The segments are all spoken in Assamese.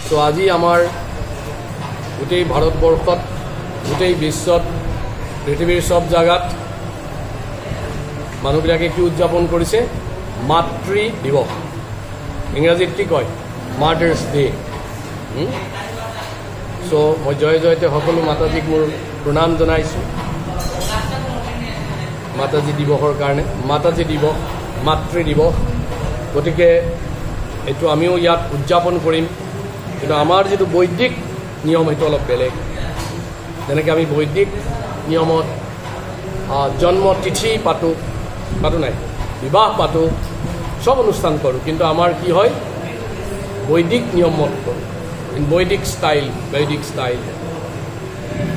সো আজি আমাৰ গোটেই ভাৰতবৰ্ষত গোটেই বিশ্বত পৃথিৱীৰ সব জায়গাত মানুহবিলাকে কি উদযাপন কৰিছে মাতৃ দিৱস ইংৰাজীত কি কয় মাদাৰ্স ডে সো মই জয় জয়তে সকলো মাতাজীক মোৰ প্ৰণাম জনাইছোঁ মাতাজী দিৱসৰ কাৰণে মাতাজী দিৱস মাতৃ দিৱস গতিকে এইটো আমিও ইয়াত উদযাপন কৰিম কিন্তু আমাৰ যেটো বৈদিক নিয়ম সেইটো অলপ বেলেগ যেনেকৈ আমি বৈদিক নিয়মত জন্ম তিথি পাতো নাই বিবাহ পাতো সব অনুষ্ঠান কৰোঁ কিন্তু আমাৰ কি হয় বৈদিক নিয়মত কৰোঁ ইন বৈদিক ষ্টাইল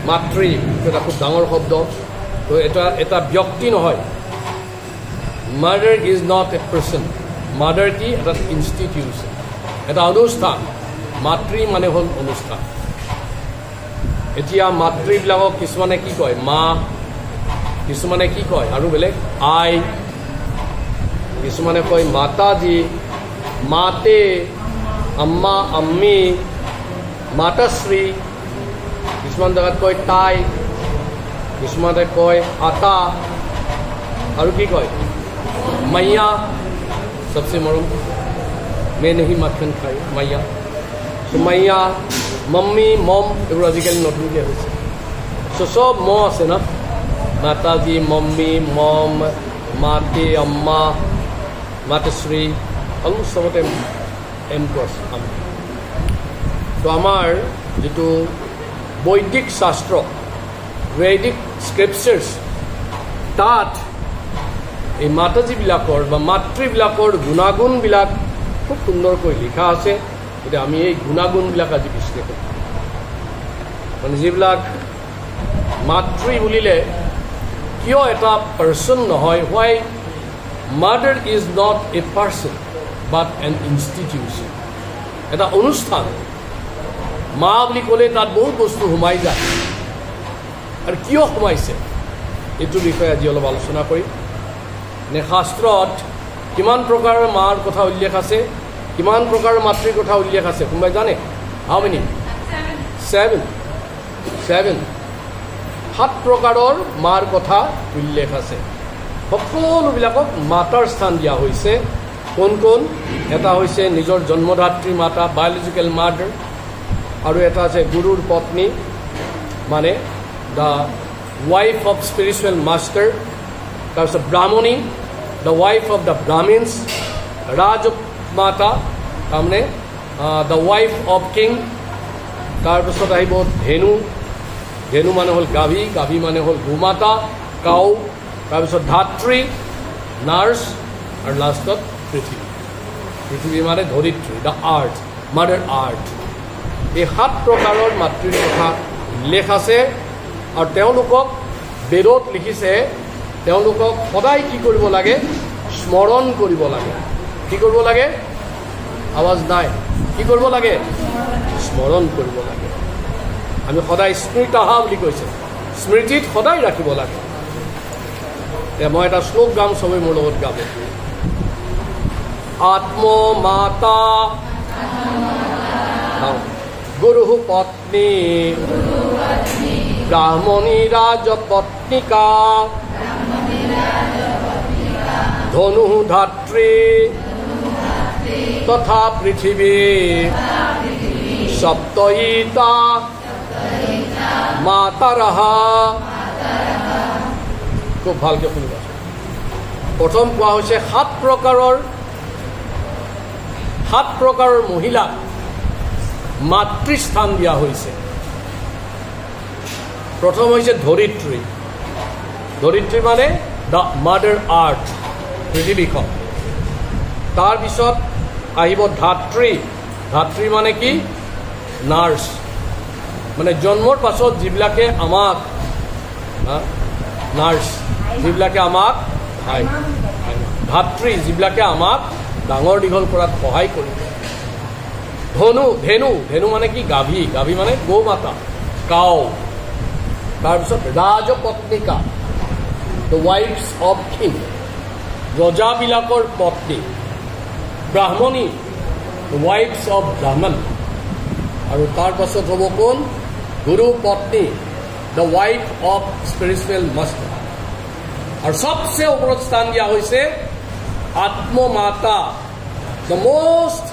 মাতৃ এটা খুব ডাঙৰ শব্দ তো এটা ব্যক্তি নহয় mother is not a person mother কি এটা ইনষ্টিটিউশ্যন এটা অনুষ্ঠান মাতৃ মানে হ'ল অনুষ্ঠান এতিয়া মাতৃবিলাকক কিছুমানে কি কয় মা কিছুমানে কি কয় আৰু বেলেগ আই কিছুমানে কয় মাতাজী মাতে আম্মা আম্মি মাতাশ্ৰী কিছুমান জেগাত কয় তাই কিছুমানে কয় আতা আৰু কি কয় मैया सबसे मरम मैं नहीं मक्खन खाई मैया तो मैया मम्मी मम एगो आजिकाली नतुनके होइছে सो सब म আছে ना माताजी मम्मी मम माते अम्मा मातश्री अलु सबते एम प्लस तो आमार जेतु বৈদিক শাস্ত্ৰ वैदिक स्क्रिप्चर्स तात এই মাতাজীবিলাকৰ বা মাতৃবিলাকৰ গুণাগুণবিলাক খুব সুন্দৰকৈ লিখা আছে এতিয়া আমি এই গুণাগুণবিলাক আজি বিশ্লেষণ কৰিম মানে যিবিলাক মাতৃ বুলিলে কিয় এটা পাৰ্চন নহয় why mother is not a person but an institution এটা অনুষ্ঠান মা বুলি ক'লে তাত বহুত বস্তু সোমাই যায় আৰু কিয় সোমাইছে এইটো বিষয়ে আজি অলপ আলোচনা কৰিম নে শাস্ত্ৰত কিমান প্ৰকাৰৰ মাৰ কথা উল্লেখ আছে কিমান প্ৰকাৰৰ মাতৃৰ কথা উল্লেখ আছে কোনোবাই জানে হাউ মেনি 7 সাত প্ৰকাৰৰ মাৰ কথা উল্লেখ আছে সকলোবিলাকক মাতাৰ স্থান দিয়া হৈছে কোন কোন এটা হৈছে নিজৰ জন্মদাত্ৰী মাতা বায়োলজিক্যাল মাদাৰ আৰু এটা আছে গুৰুৰ পত্নী মানে the wife of spiritual master তাৰপিছত ব্ৰাহ্মণী the wife of the Brahmins, Rajmata, তাৰমানে the wife of king, তাৰপিছত আহিব ধেনু ধেনু মানে হ'ল গাভী গাভী মানে হ'ল গোমাতা কাউ তাৰপিছত ধাত্ৰী নাৰ্ছ আৰু লাষ্টত পৃথিৱী পৃথিৱী মানে ধৰিত্ৰী দ্য আৰ্থ মাদাৰ আৰ্থ এই সাত প্ৰকাৰৰ মাতৃৰ কথা উল্লেখ আছে আৰু তেওঁলোকক বেদত লিখিছে তেওঁলোকক সদায় কি কৰিব লাগে স্মৰণ কৰিব লাগে কি কৰিব লাগে আৱাজ নাই কি কৰিব লাগে স্মৰণ কৰিব লাগে আমি সদায় স্মৃতাহা বুলি কৈছে স্মৃতিত সদায় ৰাখিব লাগে মই এটা শ্লোক গাম সবেই মোৰ লগত গাব আত্ম মাতা গুৰু পত্নী ব্ৰাহ্মণী ৰাজপত্নিকা ধনু ধাত্ৰী তথা পৃথিৱী সপ্তয়িতা মাতাৰহা খুব ভালকে শুনিবা প্ৰথম কোৱা হৈছে সাত প্ৰকাৰৰ মহিলাক মাতৃস্থান দিয়া হৈছে প্ৰথম হৈছে ধৰিত্ৰী ধৰিত্ৰী মানে দ্য মাদাৰ আৰ্থ পৃথিৱীখন তাৰপিছত আহিব ধাত্ৰী ধাত্ৰী মানে কি নাৰ্ছ মানে জন্মৰ পাছত যিবিলাকে আমাক নাৰ্ছ যিবিলাকে আমাক ধাত্ৰী যিবিলাকে আমাক ডাঙৰ দীঘল কৰাত সহায় কৰিব ধনু ধেনু ধেনু মানে কি গাভী গাভী মানে গৌমাতা কাউ তাৰপিছত ৰাজপত্নিকা দ্য ওয়াইফস অফ কিং ৰজাবিলাকৰ পত্নী ব্ৰাহ্মণী ওয়াইফস অফ ব্ৰাহ্মণ আৰু তাৰ পাছত হ'ব কোন গুৰু পত্নী the wife of spiritual master আৰু সবচে ওপৰত স্থান দিয়া হৈছে আত্মমাতা দ্য মোষ্ট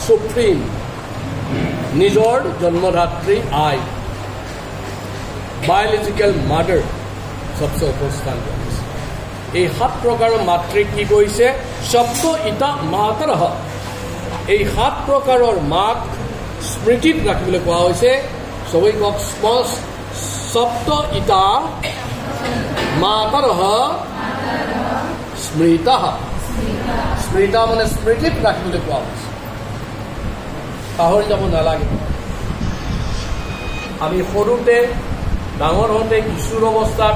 সুপ্ৰিম নিজৰ জন্মদাত্ৰী আই বায়োলজিক্যাল মাদাৰ সবচে ওপৰত স্থান দিয়া হৈছে এই 7 প্ৰকাৰৰ মাতৃক কি কৈছে সপ্ত ইতা মাতৰহ এই 7 প্ৰকাৰৰ মাক স্মৃতিত ৰাখিবলৈ কোৱা হৈছে সবেই কওক সপ্ত ইতা মাতৰহ স্মৃতঃ স্মৃতা মানে স্মৃতিত ৰাখিবলৈ কোৱা হৈছে পাহৰি যাব নালাগে আমি সৰুতে ডাঙৰ হওঁতে কিশোৰ অৱস্থাত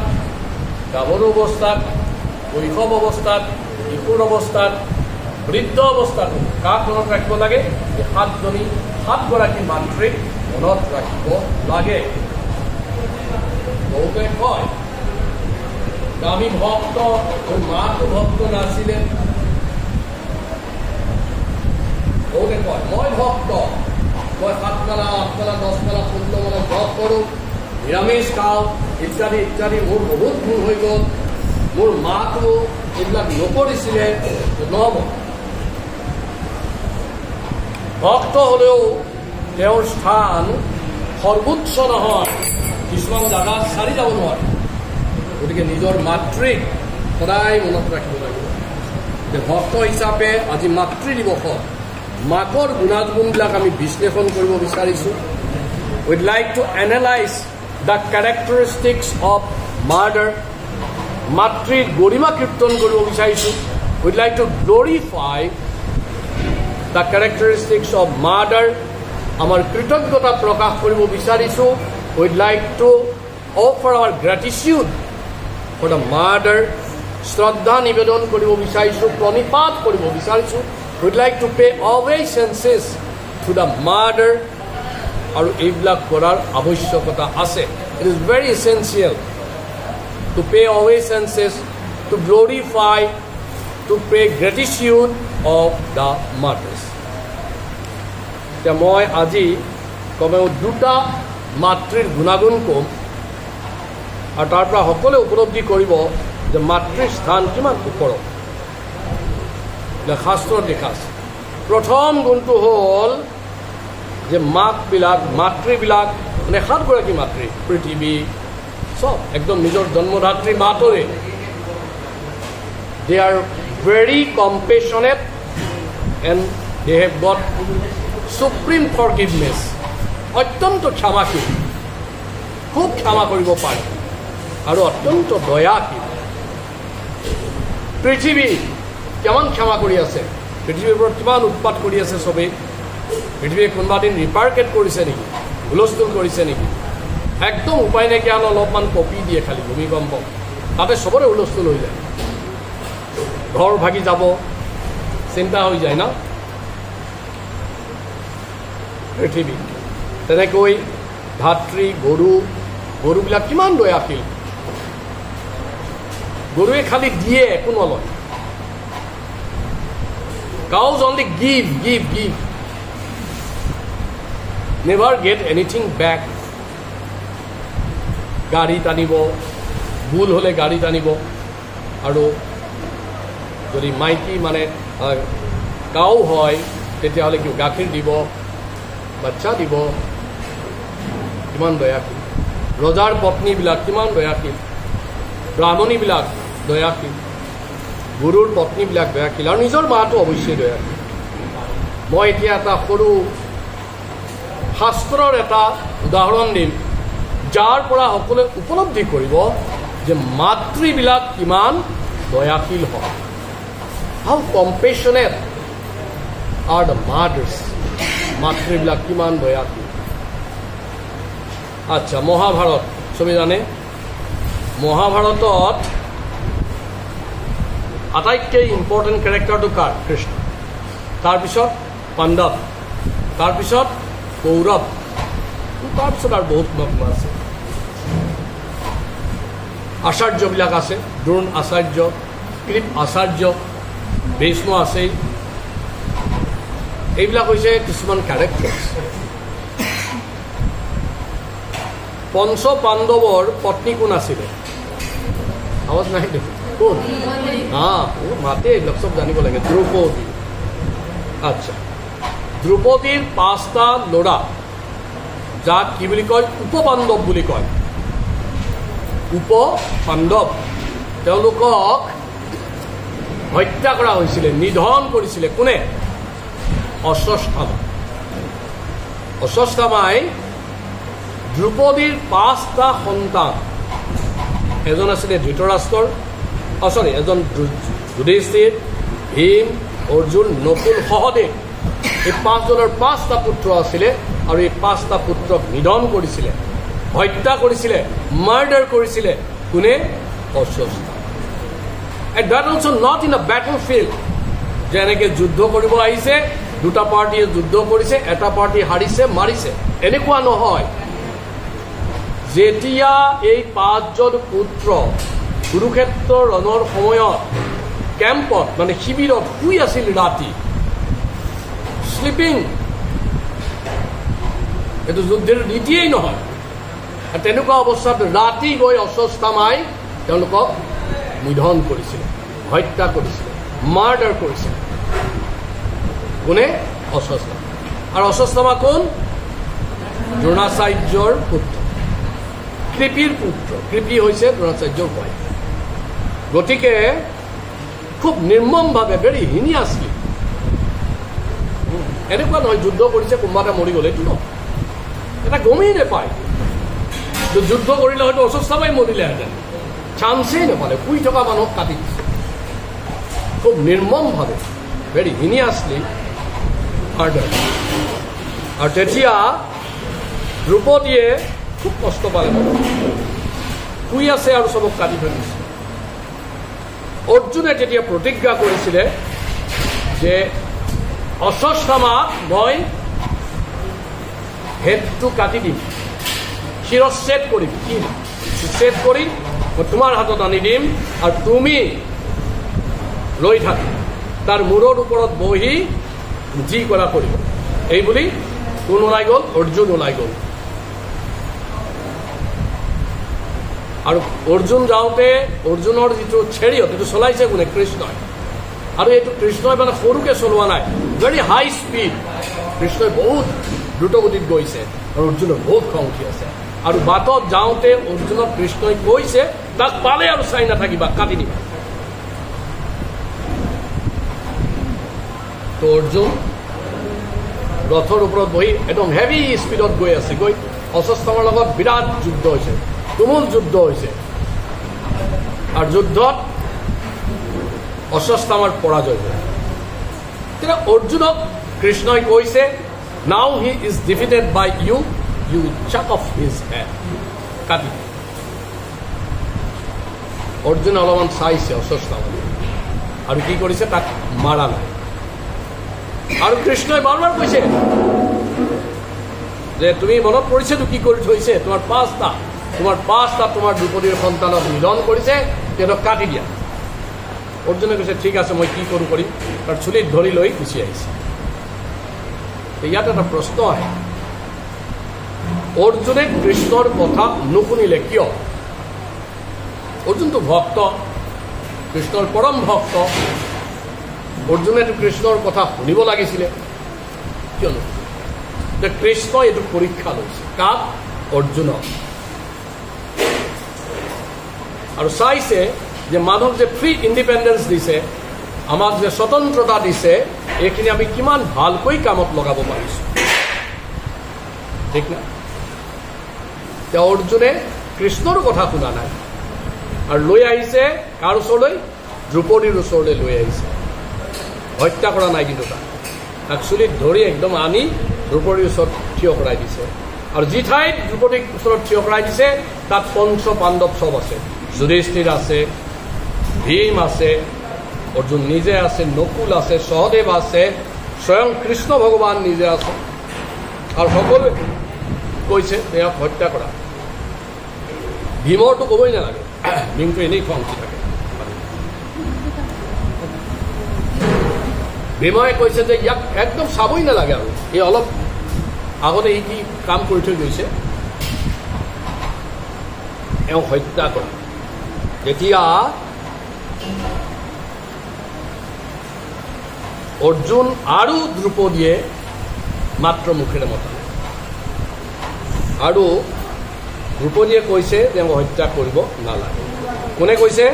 গাভৰু অৱস্থাত শৈশৱ অৱস্থাত কিশোৰ অৱস্থাত বৃদ্ধ অৱস্থাত কাক মনত ৰাখিব লাগে এই 7গৰাকী মাতৃক মনত ৰাখিব লাগে বহুতে কয় আমি ভক্ত ওর মাতো ভক্ত নাছিলে বহুতে কয় মই ভক্ত মই 7 মালা 8 মালা 10 মালা 15 মালা জপ কৰোঁ নিৰামিষ খাওঁ ইত্যাদি ইত্যাদি মোৰ বহুত ভুল হৈ গ'ল মোৰ মাতো এইবিলাক নকৰিছিলে নহ'ব ভক্ত হ'লেও তেওঁৰ স্থান সৰ্বোচ্চ নহয় কিছুমান জাগাত চাৰি যাব নোৱাৰে গতিকে নিজৰ মাতৃক সদায় মনত ৰাখিব লাগিব যে ভক্ত হিচাপে আজি মাতৃ দিৱসত মাকৰ গুণাগুণবিলাক আমি বিশ্লেষণ কৰিব বিচাৰিছোঁ we'd like to analyse the characteristics of mother মাতৃৰ গৰিমা কীৰ্তন কৰিব বিচাৰিছোঁ we'd like to glorify the characteristics of mother আমাৰ কৃতজ্ঞতা প্ৰকাশ কৰিব বিচাৰিছোঁ we'd like to offer our gratitude for the mother শ্ৰদ্ধা নিবেদন কৰিব বিচাৰিছোঁ প্ৰণিপাত কৰিব বিচাৰিছোঁ we'd like to pay obeisances to the mother আৰু এইবিলাক কৰাৰ আৱশ্যকতা আছে it is very essential to pay obeisances to glorify to pay gratitude of the mothers এতিয়া মই আজি কমেও 2টা মাতৃৰ গুণাগুণ ক'ম আৰু তাৰ পৰা সকলোৱে উপলব্ধি কৰিব যে মাতৃৰ স্থান কিমান ওপৰত শাস্ত্ৰত লিখা আছে প্ৰথম গুণটো হ'ল যে মাতৃবিলাক মানে 7গৰাকী মাতৃ পৃথিৱী চব একদম নিজৰ জন্মদাত্ৰী মাতৰে they are very compassionate and they have got supreme forgiveness অত্যন্ত ক্ষমাশীল খুব ক্ষমা কৰিব পাৰে আৰু অত্যন্ত দয়াশীল পৃথিৱী কিমান ক্ষমা কৰি আছে পৃথিৱীৰ ওপৰত কিমান উৎপাত কৰি আছে চবেই পৃথিৱীয়ে কোনোবা দিন ৰিপাৰ্কেট কৰিছে নেকি হুলস্থুল কৰিছে নেকি একদম উপায় নাইকিয়া অলপমান কপি দিয়ে খালি ভূমিকম্প তাতে চবৰে হুলস্থুল হৈ যায় ঘৰ ভাগি যাব চিন্তা হৈ যায় ন পৃথিৱী তেনেকৈ ধাত্ৰী গৰুবিলাক কিমান দয়াশীল গৰুৱে খালি দিয়ে একো নলয় cows only give never get anything back গাড়ী টানিব ভুল হ'লে গাড়ী টানিব আৰু যদি মাইকী মানে কাউ হয় তেতিয়াহ'লে কি গাখীৰ দিব বাচ্চা দিব কিমান দয়াশীল ৰজাৰ পত্নীবিলাক কিমান দয়াশীল ব্ৰাহ্মণীবিলাক দয়াশীল গুৰুৰ পত্নীবিলাক দয়াশীল আৰু নিজৰ মাতো অৱশ্যেই দয়াশীল মই এতিয়া এটা সৰু শাস্ত্ৰৰ এটা উদাহৰণ দিম যাৰ পৰা সকলোৱে উপলব্ধি কৰিব যে মাতৃবিলাক কিমান দয়াশীল হয় হাউ কম্পেশ্যনেট আৰ দ্য মাদাৰ্ছ মাতৃবিলাক কিমান দয়াশীল আচ্ছা মহাভাৰত চবেই জানে মহাভাৰতত আটাইতকৈ ইম্পৰ্টেণ্ট কেৰেক্টাৰটো কাৰ কৃষ্ণ তাৰপিছত পাণ্ডৱ তাৰপিছত কৌৰৱ তাৰপিছত আৰু বহুত মানুহ আছে আচাৰ্যবিলাক আছে দ্ৰোণ আচাৰ্য কৃপ আচাৰ্য ভীষ্ম আছেই এইবিলাক হৈছে কিছুমান কেৰেক্টাৰ্ছ পঞ্চ পাণ্ডৱৰ পত্নী কোন আছিলে? আৱাজ নাই দেখোন। কোন? মাতে এইবিলাক চব জানিব লাগে। দ্ৰৌপদী। আচ্ছা, দ্ৰৌপদীৰ 5টা ল'ৰা, যাক কি বুলি কয়? উপপাণ্ডৱ বুলি কয়। উপপাণ্ডৱ, তেওঁলোকক হত্যা কৰা হৈছিলে, নিধন কৰিছিলে। কোনে? অশ্বত্থামা। অশ্বত্থামাই দ্ৰৌপদীৰ 5টা সন্তান, এজন আছিলে ধৃতৰাষ্ট্ৰৰ, এজন যুধিষ্ঠিৰ, ভীম, অৰ্জুন, নকুল, সহদেৱ। এই 5জনৰ 5টা পুত্ৰ আছিলে, আৰু এই 5টা পুত্ৰক নিধন কৰিছিলে, হত্যা কৰিছিলে, মাৰ্ডাৰ কৰিছিলে। কোনে? Ashwatthama. And that also not in a battlefield, যে এনেকৈ যুদ্ধ কৰিব আহিছে, দুটা পাৰ্টিয়ে যুদ্ধ কৰিছে, এটা পাৰ্টি হাৰিছে, মাৰিছে, এনেকুৱা নহয়। যেতিয়া এই 5জন পুত্ৰ কুৰুক্ষেত্ৰ ৰণৰ সময়ত কেম্পত, মানে শিবিৰত শুই আছিল ৰাতি, শ্লিপিং, এইটো যুদ্ধৰ নীতিয়েই নহয়। তেনেকুৱা অৱস্থাত ৰাতি গৈ অশ্বত্থামাই তেওঁলোকক নিধন কৰিছিলে, হত্যা কৰিছিলে, মাৰ্ডাৰ কৰিছিলে। কোনে? অশ্বত্থামা। আৰু অশ্বত্থামা কোন? দ্ৰোণাচাৰ্যৰ পুত্ৰ, কৃপিৰ পুত্ৰ। কৃপি হৈছে দ্ৰোণাচাৰ্যৰ ৱাইফ। গতিকে খুব নিৰ্মমভাৱে, ভেৰি হিনিয়াছলি, এনেকুৱা নহয় যুদ্ধ কৰিছে কোনোবা এটা মৰি গ'লে, এইটো নহয়। এটা গমেই নাপায়। যুদ্ধ কৰিলে হয়তো অশ্বত্থামাই মৰিলেহেঁতেন, চান্সেই নাপালে। শুই থকা মানুহক কাটি দিছে খুব নিৰ্মমভাৱে, ভেৰি হিনিয়াছলি মাৰ্ডাৰ। আৰু তেতিয়া দ্ৰৌপদীয়ে খুব কষ্ট পালে, শুই আছে আৰু চবক কাটি থৈ দিছে। অৰ্জুনে তেতিয়া প্ৰতিজ্ঞা কৰিছিলে যে অশ্বত্থামাক মই হেডটো কাটি দিম, শিৰচ্ছেদ কৰিম, ছেদ কৰি মই তোমাৰ হাতত আনি দিম, আৰু তুমি লৈ থাকি তাৰ মূৰৰ ওপৰত বহি যি কৰা কৰিব। এই বুলি কোন ওলাই গ'ল? অৰ্জুন ওলাই গ'ল। আৰু অৰ্জুন যাওঁতে অৰ্জুনৰ যিটো চেৰিয়ট, এইটো চলাইছে কোনে? কৃষ্ণই। আৰু এইটো কৃষ্ণই মানে সৰুকৈ চলোৱা নাই, ভেৰি হাই স্পীড। কৃষ্ণই বহুত দ্ৰুতগতিত গৈছে, আৰু অৰ্জুনৰ বহুত খং উঠি আছে। আৰু বাটত যাওঁতে অৰ্জুনক কৃষ্ণই কৈছে, তাক পালে আৰু চাই নাথাকিবা, কাটি দিবা। তো অৰ্জুন ৰথৰ ওপৰত বহি একদম হেভি স্পীডত গৈ আছে, গৈ অশ্বত্থামাৰ লগত বিৰাট যুদ্ধ হৈছে, তুমুল যুদ্ধ হৈছে। আৰু যুদ্ধত অশ্বত্থামাৰ পৰাজয় হয়। তেতিয়া অৰ্জুনক কৃষ্ণই কৈছে, now he is defeated by you, you chuck off his head, কাটি। অৰ্জুনে অলপমান চাইছে অশ্বত্থামাক, আৰু কি কৰিছে? তাক মাৰা নাই। আৰু কৃষ্ণই বাৰ বাৰ কৈছে যে তুমি মনত পৰিছেতো কি কৰি থৈছে? তোমাৰ 5টা তোমাৰ দ্ৰৌপদীৰ সন্তানক নিধন কৰিছে, সিহঁতক কাটি দিয়া। অৰ্জুনে কৈছে ঠিক আছে, মই কি কৰোঁ কৰিম। তাৰ চুলিত ধৰি লৈ গুচি আহিছে। ইয়াত এটা প্ৰশ্ন আহে, অৰ্জুনে কৃষ্ণৰ কথা নুশুনিলে কিয়? অৰ্জুনটো ভক্ত, কৃষ্ণৰ পৰম ভক্ত। অৰ্জুনেতো কৃষ্ণৰ কথা শুনিব লাগিছিলে, কিয়নো? যে কৃষ্ণই এইটো পৰীক্ষা লৈছে, কাক? অৰ্জুনক। আৰু চাইছে যে মানুহক যে ফ্ৰী ইণ্ডিপেণ্ডেঞ্চ দিছে, আমাক যে স্বতন্ত্ৰতা দিছে, এইখিনি আমি কিমান ভালকৈ কামত লগাব পাৰিছোঁ, ঠিক না? তেওঁ অৰ্জুনে কৃষ্ণৰ কথা শুনা নাই, আৰু লৈ আহিছে কাৰ ওচৰলৈ? দ্ৰৌপদীৰ ওচৰলৈ লৈ আহিছে। হত্যা কৰা নাই, কিন্তু তাক চুলিত ধৰি একদম আনি দ্ৰৌপদীৰ ওচৰত থিয় কৰাই দিছে। আৰু যি ঠাইত দ্ৰৌপদীৰ ওচৰত থিয় কৰাই দিছে, তাত পঞ্চ পাণ্ডৱ চব আছে। যুধিষ্ঠিৰ আছে, ভীম আছে, অৰ্জুন নিজে আছে, নকুল আছে, সহদেৱ আছে, স্বয়ং কৃষ্ণ ভগৱান নিজে আছে। আৰু সকলোৱে কৈছে তেওঁক হত্যা কৰা। ভীমৰটো ক'বই নালাগে, ভীমটো এনেই খং উঠি থাকে। ভীমই কৈছে যে ইয়াক একদম চাবই নালাগে, আৰু এই অলপ আগতে ই কি কাম কৰি থৈ গৈছে, এওঁক হত্যা কৰে। তেতিয়া অৰ্জুন আৰু দ্ৰুপদীয়ে মাত্ৰ মুখেৰে মতা আৰু দ্ৰুপদীয়ে কৈছে যে এওঁক হত্যা কৰিব নালাগে। কোনে কৈছে?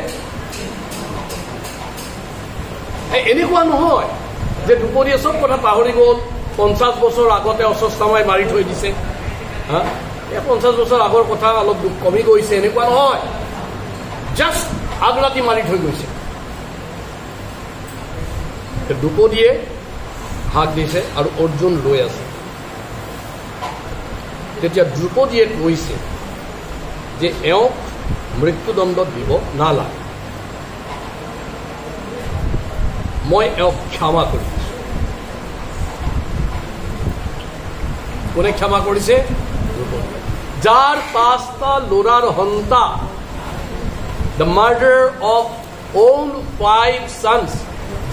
এনেকুৱা নহয় যে দ্ৰুপদীয়ে চব কথা পাহৰি গ'ল, 50 বছৰ আগতে অশ্বত্থামাই মাৰি থৈ দিছে, হা, 50 বছৰ আগৰ কথা অলপ দুখ কমি গৈছে, এনেকুৱা নহয়। জাষ্ট আগৰাতি মাৰি থৈ গৈছে। দ্ৰুপদীয়ে হাক দিছে আৰু অৰ্জুন ৰৈ আছে। তেতিয়া দ্ৰুপদীয়ে কৈছে যে এওঁক মৃত্যুদণ্ড দিব নালাগে, মই এওঁক ক্ষমা কৰি দিছোঁ। কোনে ক্ষমা কৰিছে? যাৰ 5টা ল'ৰাৰ হন্তা, the murder of own 5 sons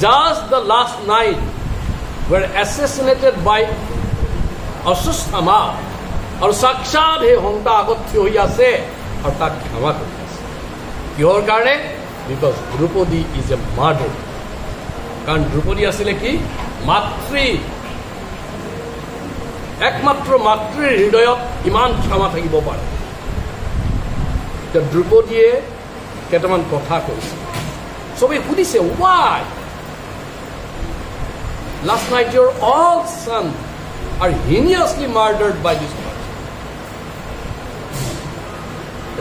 just the last night were assassinated by Ashwatthama, আৰু সাক্ষাৎ সেই হন্তা আগত থিয় হৈ আছে আৰু তাক ক্ষমা কৰি আছে। কিহৰ কাৰণে? Because Droupadi is a murder. কাৰণ দ্ৰুপদী আছিলে কি? মাতৃ। একমাত্ৰ মাতৃৰ হৃদয়ত ইমান ক্ষমা থাকিব পাৰে। দ্ৰুপদীয়ে কেইটামান কথা কৈছে, চবেই সুধিছে why last night your all sons are heinously murdered by this person.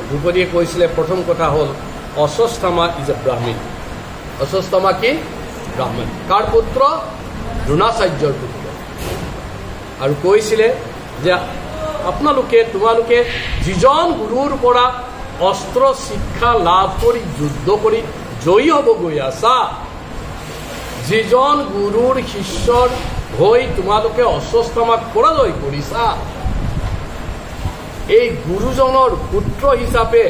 দ্ৰুপদীয়ে কৈছিলে প্ৰথম কথা হ'ল অশ্বত্থামা ইজ এ ব্ৰাহ্মণ। অশ্বত্থামা কি? ব্ৰাহ্মণ। কাৰ পুত্ৰ? দ্ৰোণাচাৰ্যৰ পুত্ৰ। আৰু কৈছিলে যে তোমালোকে যিজন গুৰুৰ পৰা অস্ত্ৰ শিক্ষা লাভ কৰি যুদ্ধ কৰি জয়ী হ'ব গৈ আছা, যিজন গুৰুৰ শিষ্যৰ হৈ তোমালোকে অশ্বত্থামাক পৰাজয় কৰিছা, এই গুৰুজনৰ পুত্ৰ হিচাপে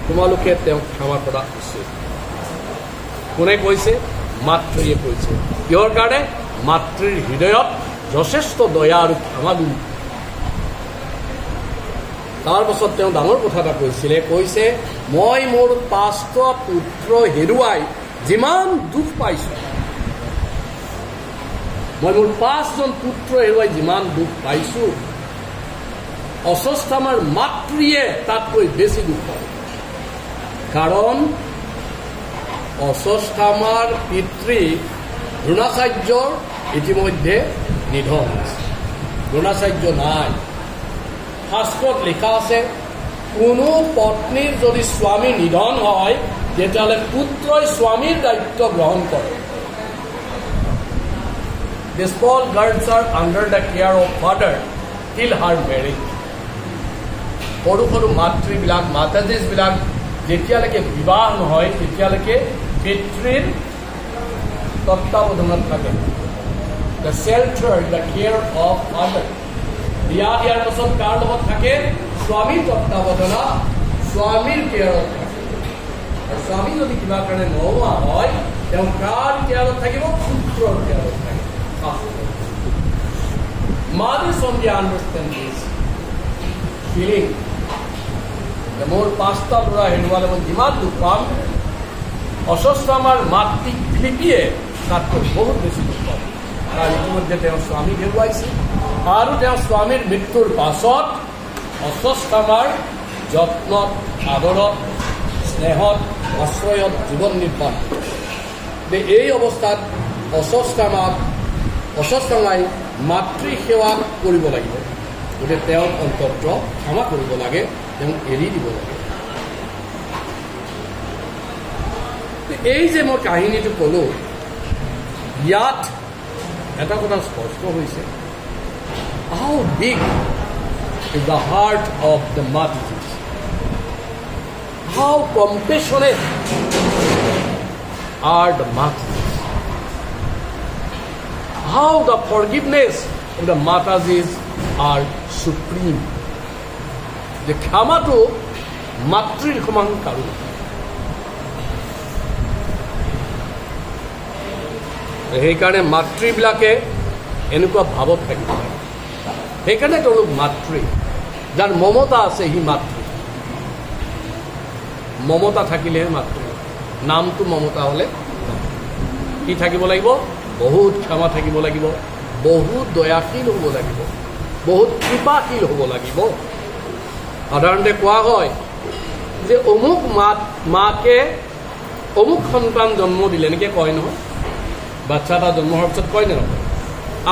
তোমালোকে তেওঁক ক্ষমা কৰা উচিত। কোনে কৈছে? মাতৃয়ে কৈছে। কিহৰ কাৰণে? মাতৃৰ হৃদয়ত যথেষ্ট দয়া আৰু ক্ষমাগুণ। তাৰ পাছত তেওঁ ডাঙৰ কথা এটা কৈছে মই মোৰ 5টা পুত্ৰ হেৰুৱাই যিমান দুখ পাইছো, মই মোৰ 5জন পুত্ৰ হেৰুৱাই যিমান দুখ পাইছো, অশ্বত্থামাৰ মাতৃয়ে তাতকৈ বেছি দুখ পায়। কাৰণ অশ্বত্থামাৰ পিতৃ দ্ৰোণাচাৰ্যৰ ইতিমধ্যে নিধন হৈছে। দ্ৰোণাচাৰ্য নাই। শাস্ত্ৰত লিখা আছে কোনো পত্নীৰ যদি স্বামী নিধন হয় তেতিয়াহ'লে পুত্ৰই স্বামীৰ দায়িত্ব গ্ৰহণ কৰে। The small girls are under the care of father till her marriage. সৰু সৰু মাতৃবিলাক, মাতাজীবিলাক যেতিয়ালৈকে বিবাহ নহয় তেতিয়ালৈকে পিতৃৰ তত্ত্বাৱধানত থাকে। The shelter, the care of father. বিয়া দিয়াৰ পাছত কাৰ লগত থাকে? স্বামীৰ তত্ত্বাৱধানত, স্বামীৰ কেয়াৰত থাকে। আৰু স্বামী যদি কিবা কাৰণে নোহোৱা হয় তেওঁ কাৰ কেয়াৰত থাকিব? পুত্ৰৰ কেয়াৰত থাকিব। Mother only understand this feeling. মোৰ 5টা ল'ৰা হেৰুৱালে মই যিমান দুখ পাম, অশ্বত্থামাৰ মাতৃ ফিলিপিয়ে তাতকৈ বহুত বেছি দুখ পাম। কাৰণ ইতিমধ্যে তেওঁ স্বামী হেৰুৱাইছে আৰু তেওঁৰ স্বামীৰ মৃত্যুৰ পাছত অশ্বত্থামাৰ যত্নত, আদৰত, স্নেহত, আশ্ৰয়ত জীৱন নিৰ্বাহ। এই অৱস্থাত অশ্বত্থামাই মাতৃ সেৱা কৰিব লাগিব। গতিকে তেওঁক অন্তত ক্ষমা কৰিব লাগে, তেওঁক এৰি দিব লাগে। এই যে মই কাহিনীটো ক'লো, ইয়াত এটা কথা স্পষ্ট হৈছে, how big is the heart of the Mataji, how compassionate are the Matajis, how the forgiveness of the Matajis are supreme. যে ক্ষমাটো মাতৃৰ সমান কাৰো। সেইকাৰণে মাতৃবিলাকে এনেকুৱা ভাৱত থাকিব লাগে। সেইকাৰণে তেওঁলোক মাতৃ, যাৰ মমতা আছে সি মাতৃ। মমতা থাকিলেহে মাতৃ নামটো মমতা হ'লে কি থাকিব লাগিব বহুত ক্ষমা থাকিব লাগিব বহুত দয়াশীল হ'ব লাগিব বহুত কৃপাশীল হ'ব লাগিব সাধাৰণতে কোৱা হয় যে অমুক মাকে অমুক সন্তান জন্ম দিলে এনেকৈ কয় নহয় বাচ্চা এটা জন্ম হোৱাৰ পিছত কয় নে নহয়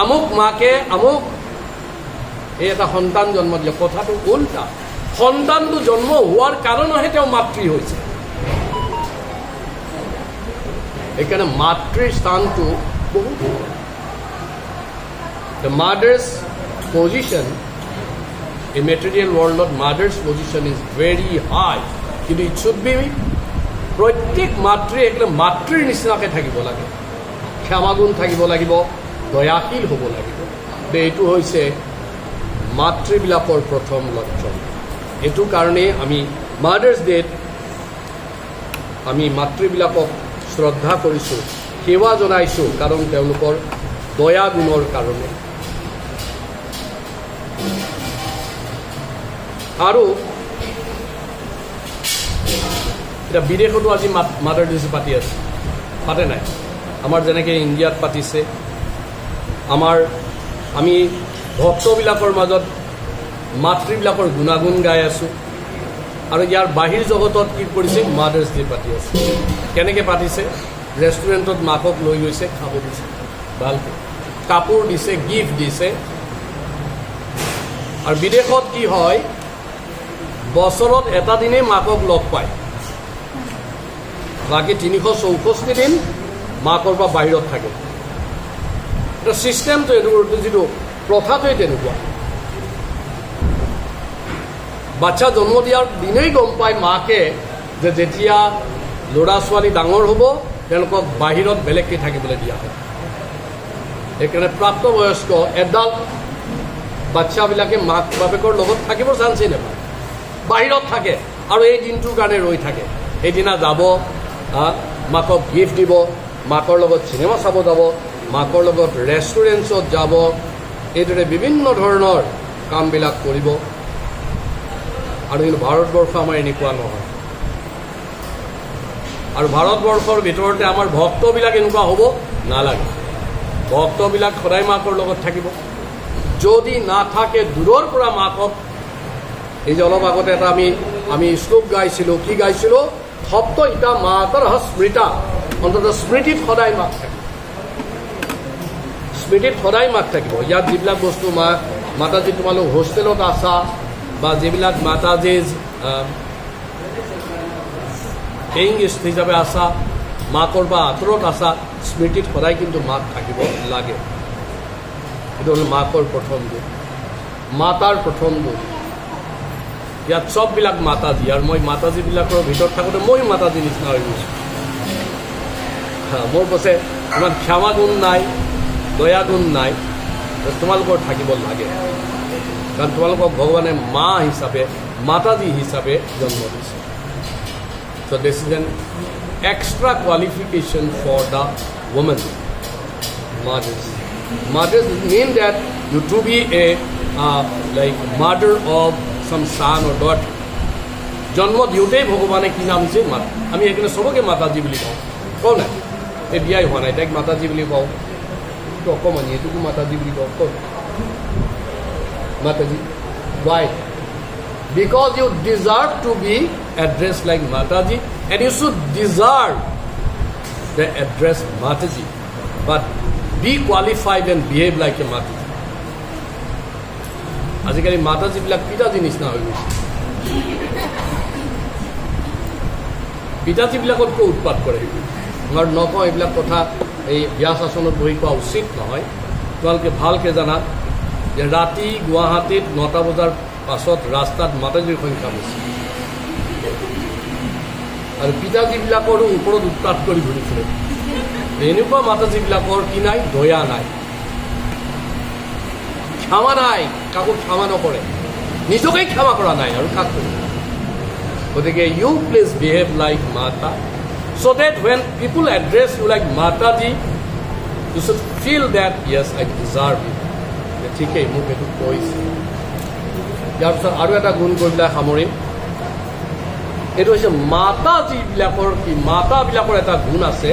আমুক মাকে আমুক এই এটা সন্তান জন্ম দিলে কথাটো উল্টা সন্তানটো জন্ম হোৱাৰ কাৰণেহে তেওঁ মাতৃ হৈছে এইকাৰণে মাতৃৰ স্থানটো বহুত the mother's position in material world mother's position is very high কিন্তু it should be প্ৰত্যেক মাতৃ একদম মাতৃৰ নিচিনাকৈ থাকিব লাগে ক্ষমাগুণ থাকিব লাগিব দয়াশীল হ'ব লাগিব এইটো হৈছে মাতৃবিলাকৰ প্ৰথম লক্ষণ এইটো কাৰণেই আমি মাদাৰ্ছ ডেত আমি মাতৃবিলাকক শ্ৰদ্ধা কৰিছোঁ সেৱা জনাইছোঁ কাৰণ তেওঁলোকৰ দয়া গুণৰ কাৰণে আৰু এতিয়া বিদেশতো আজি মাদাৰ ডে পাতি আছে পাতে নাই আমাৰ যেনেকৈ ইণ্ডিয়াত পাতিছে আমি ভক্তবিলাকৰ মাজত মাতৃবিলাকৰ গুণাগুণ গাই আছোঁ আৰু ইয়াৰ বাহিৰ জগতত কি কৰিছে মাদাৰ্ছ ডে পাতি আছে কেনেকৈ পাতিছে ৰেষ্টুৰেণ্টত মাকক লৈ গৈছে খাব দিছে ভালকৈ কাপোৰ দিছে গিফ্ট দিছে আৰু বিদেশত কি হয় বছৰত এটা দিনেই মাকক লগ পায় বাকী 364 দিন মাকৰ পৰা বাহিৰত থাকে এটা ছিষ্টেমটো এইটো যিটো প্ৰথাটোৱেই তেনেকুৱা বাচ্চা জন্ম দিয়াৰ দিনেই গম পায় মাকে যে যেতিয়া ল'ৰা ছোৱালী ডাঙৰ হ'ব তেওঁলোকক বাহিৰত বেলেগকৈ থাকিবলৈ দিয়া হয় সেইকাৰণে প্ৰাপ্তবয়স্ক এডাল্ট বাচ্চাবিলাকে মাক বাপেকৰ লগত থাকিবৰ চান্সেই নাপায় বাহিৰত থাকে আৰু এই দিনটোৰ কাৰণে ৰৈ থাকে সেইদিনা যাব মাকক গিফ্ট দিব মাকৰ লগত চিনেমা চাব যাব মাকৰ লগত ৰেষ্টুৰেণ্টছত যাব এইদৰে বিভিন্ন ধৰণৰ কামবিলাক কৰিব আৰু কিন্তু ভাৰতবৰ্ষ আমাৰ এনেকুৱা নহয় আৰু ভাৰতবৰ্ষৰ ভিতৰতে আমাৰ ভক্তবিলাক এনেকুৱা হ'ব নালাগে ভক্তবিলাক সদায় মাকৰ লগত থাকিব যদি নাথাকে দূৰৰ পৰা মাকক এই যে অলপ আগতে এটা আমি শ্লোক গাইছিলোঁ কি গাইছিলোঁ সপ্ত ইটা মাতৰ স্মৃতা অন্ততঃ স্মৃতিত সদায় মাক থাকিব স্মৃতিত সদায় মাক থাকিব ইয়াত যিবিলাক বস্তু মাতাজী তোমালোক হোষ্টেলত আছা বা যিবিলাক মাতাজীজ পেইং গেষ্ট হিচাপে আছা মাকৰ বা আঁতৰত আছা স্মৃতিত সদায় কিন্তু মাক থাকিব লাগে এইটো হ'ল মাকৰ প্ৰথম দুখ মাতাৰ প্ৰথম দুখ ইয়াত চববিলাক মাতাজী আৰু মই মাতাজীবিলাকৰ ভিতৰত থাকোঁতে মই মাতাজী নিচিনা হৈ গৈছোঁ মোৰ পাছে ইমান ক্ষমা গুণ নাই দয়া গুণ নাই তোমালোকৰ থাকিব লাগে কাৰণ তোমালোকক ভগৱানে মা হিচাপে মাতাজী হিচাপে জন্ম দিছে so' this is an extra qualification for the woman mothers mean that you to be a like mother of some son or daughter জন্ম দিওঁতেই ভগৱানে কি নাম দিছে মাতা আমি এইকাৰণে চবকে মাতাজী বুলি কওঁ নাই এই বিয়াই হোৱা নাই তাইক মাতাজী বুলি কওঁ এইটো অকণমানি এইটোকো মাতাজী বুলি কওঁ কওঁ Mataji. Why? Because you deserve to be addressed like Mataji and you should deserve the address Mataji. But be qualified and behave like a Mataji. আজিকালি মাতাজীবিলাক পিতাজী নিচিনা হৈ গৈছে পিতাজীবিলাকতকৈ উৎপাত কৰে মই নকওঁ এইবিলাক কথা এই ব্যাস আসনত বহি কোৱা উচিত নহয় তোমালোকে ভালকৈ জানা যে ৰাতি গুৱাহাটীত 9টা বজাৰ পাছত ৰাস্তাত মাতাজীৰ সংখ্যা বেছি আৰু পিতাজীবিলাকৰো ওপৰত উৎপাত কৰি ঘূৰি ফুৰে এনেকুৱা মাতাজীবিলাকৰ কি নাই দয়া নাই ক্ষমা নাই কাকো ক্ষমা নকৰে নিজকেই ক্ষমা কৰা নাই আৰু কাক গতিকে ইউ প্লিজ বিহেভ লাইক মাতা so that when people address you like Mataji you should feel that yes I deserve it ঠিক আছে মোক এইটো কৈছে ইয়াৰ পিছত আৰু এটা গুণ কৰি পেলাই সামৰিম এইটো হৈছে মাতা যিবিলাকৰ কি মাতাবিলাকৰ এটা গুণ আছে,